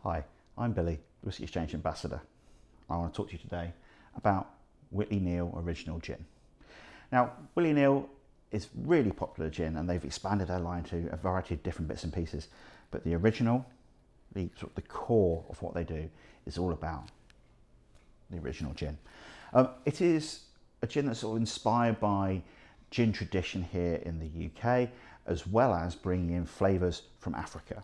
Hi, I'm Billy, Whisky Exchange Ambassador. I want to talk to you today about Whitley Neill Original Gin. Now, Whitley Neill is really popular gin and they've expanded their line to a variety of different bits and pieces, but the original, the core of what they do is all about the original gin. It is a gin that's sort of inspired by gin tradition here in the UK, as well as bringing in flavours from Africa.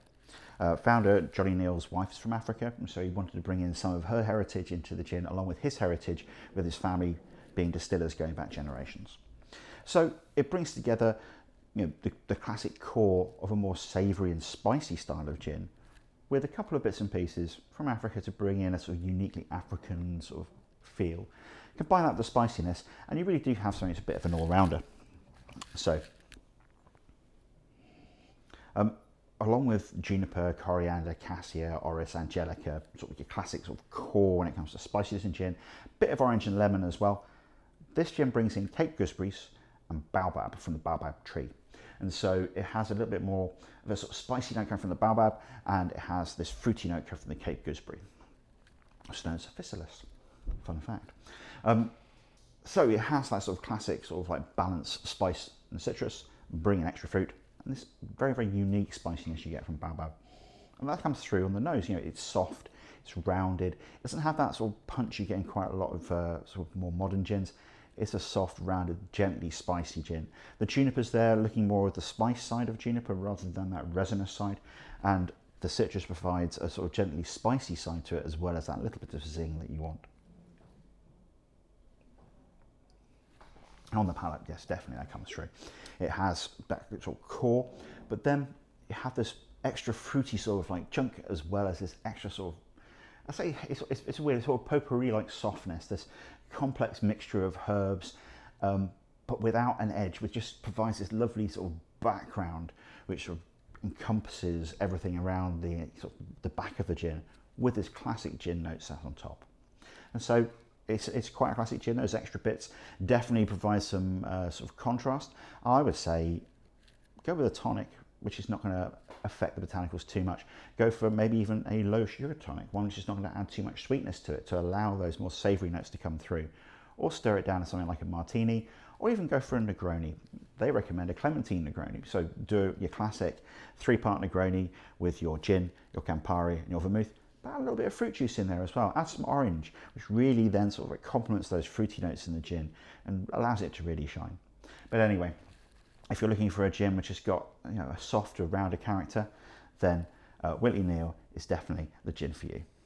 Founder Johnny Neill's wife is from Africa, and so he wanted to bring in some of her heritage into the gin, along with his heritage, with his family being distillers going back generations. So it brings together, the classic core of a more savoury and spicy style of gin, with a couple of bits and pieces from Africa to bring in a sort of uniquely African sort of feel. Combine that with the spiciness, and you really do have something that's a bit of an all-rounder. So, along with juniper, coriander, cassia, orris, angelica, sort of your classic sort of core when it comes to spices in gin, bit of orange and lemon as well. This gin brings in Cape gooseberries and baobab from the baobab tree. And so it has a little bit more of a sort of spicy note coming from the baobab, and it has this fruity note coming from the Cape gooseberry. It's known as a physalis, fun fact. So it has that sort of classic sort of like balanced spice and citrus, bringing extra fruit, and this very, very unique spiciness you get from baobab. And that comes through on the nose. It's soft, it's rounded. It doesn't have that sort of punch you get in quite a lot of sort of more modern gins. It's a soft, rounded, gently spicy gin. The juniper's there, looking more of the spice side of juniper rather than that resinous side. And the citrus provides a sort of gently spicy side to it, as well as that little bit of zing that you want. On the palate, yes, definitely that comes through. It has that sort of core, but then you have this extra fruity sort of like chunk, as well as this extra sort of, I say it's a weird sort of potpourri-like softness, this complex mixture of herbs, but without an edge, which just provides this lovely sort of background, which sort of encompasses everything around the back of the gin, with this classic gin note sat on top. And so it's quite a classic gin. Those extra bits definitely provide some sort of contrast. I would say go with a tonic, which is not going to affect the botanicals too much. Go for maybe even a low sugar tonic, one which is not going to add too much sweetness to it, to allow those more savoury notes to come through. Or stir it down to something like a martini, or even go for a Negroni. They recommend a Clementine Negroni. So do your classic 3-part Negroni with your gin, your Campari, and your vermouth. Add a little bit of fruit juice in there as well. Add some orange, which really then sort of complements those fruity notes in the gin and allows it to really shine. But anyway, if you're looking for a gin which has got a softer, rounder character, then Whitley Neill is definitely the gin for you.